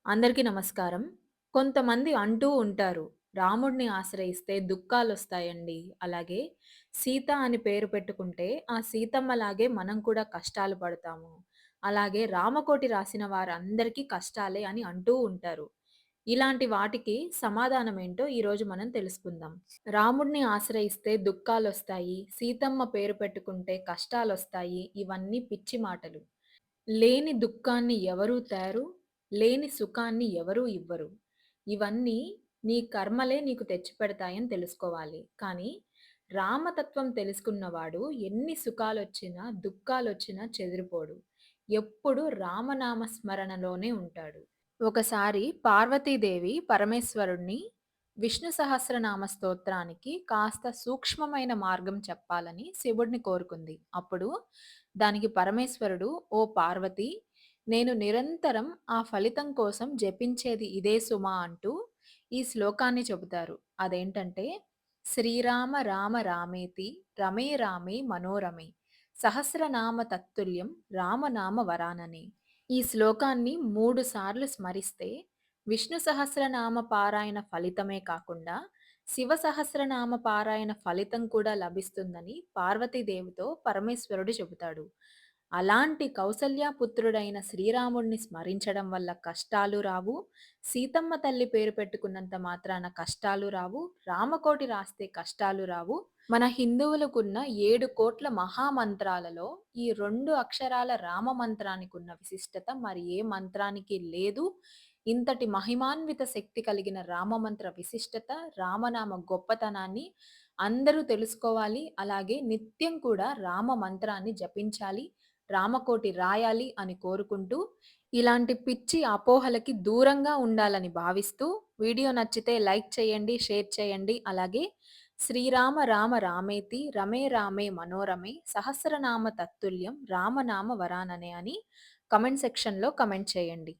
అందరికీ నమస్కారం. కొంతమంది అంటూ ఉంటారు, రాముడిని ఆశ్రయిస్తే దుఃఖాలొస్తాయండి. అలాగే సీత అని పేరు పెట్టుకుంటే, ఆ సీతమ్మలాగే మనం కూడా కష్టాలు పడతాము. అలాగే రామకోటి రాసిన వారందరికీ కష్టాలే అని అంటూ ఉంటారు. ఇలాంటి వాటికి సమాధానమేంటో ఈరోజు మనం తెలుసుకుందాం. రాముడిని ఆశ్రయిస్తే దుఃఖాలొస్తాయి, సీతమ్మ పేరు పెట్టుకుంటే కష్టాలొస్తాయి. ఇవన్నీ పిచ్చి మాటలు. లేని దుఃఖాన్ని ఎవరూ తేరు, లేని సుఖాన్ని ఎవరూ ఇవ్వరు. ఇవన్నీ నీ కర్మలే నీకు తెచ్చిపెడతాయని తెలుసుకోవాలి. కానీ రామతత్వం తెలుసుకున్నవాడు ఎన్ని సుఖాలొచ్చినా, దుఃఖాలొచ్చినా చెదిరిపోడు. ఎప్పుడు రామనామ స్మరణలోనే ఉంటాడు. ఒకసారి పార్వతీదేవి పరమేశ్వరుడిని విష్ణు సహస్రనామ స్తోత్రానికి కాస్త సూక్ష్మమైన మార్గం చెప్పాలని శివుడిని కోరుకుంది. అప్పుడు దానికి పరమేశ్వరుడు, "ఓ పార్వతి, నేను నిరంతరం ఆ ఫలితం కోసం జపించేది ఇదే సుమా" అంటూ ఈ శ్లోకాన్ని చెబుతారు. అదేంటంటే, శ్రీరామ రామ రామేతి రమే రామే మనోరమే సహస్రనామ తత్తుల్యం రామనామ వరాననే. ఈ శ్లోకాన్ని 3 సార్లు స్మరిస్తే విష్ణు సహస్రనామ పారాయణ ఫలితమే కాకుండా శివ సహస్రనామ పారాయణ ఫలితం కూడా లభిస్తుందని పార్వతీదేవితో పరమేశ్వరుడు చెబుతాడు. అలాంటి కౌసల్యాపుత్రుడైన శ్రీరాముడిని స్మరించడం వల్ల కష్టాలు రావు, సీతమ్మ తల్లి పేరు పెట్టుకున్నంత మాత్రాన కష్టాలు రావు, రామకోటి రాస్తే కష్టాలు రావు. మన హిందువులకున్న 7,00,00,000 మహామంత్రాలలో ఈ 2 అక్షరాల రామ మంత్రానికున్న విశిష్టత మరి ఏ మంత్రానికి లేదు. ఇంతటి మహిమాన్విత శక్తి కలిగిన రామమంత్ర విశిష్టత, రామనామ గొప్పతనాన్ని అందరూ తెలుసుకోవాలి. అలాగే నిత్యం కూడా రామ మంత్రాన్ని జపించాలి, రామకోటి రాయాలి అని కోరుకుంటూ, ఇలాంటి పిచ్చి అపోహలకి దూరంగా ఉండాలని భావిస్తూ, వీడియో నచ్చితే లైక్ చేయండి, షేర్ చేయండి. అలాగే శ్రీరామ రామ రామేతి రమే రామే మనోరమే సహస్రనామ తత్తుల్యం రామనామ వరాననే అని కామెంట్ సెక్షన్‌లో కామెంట్ చేయండి.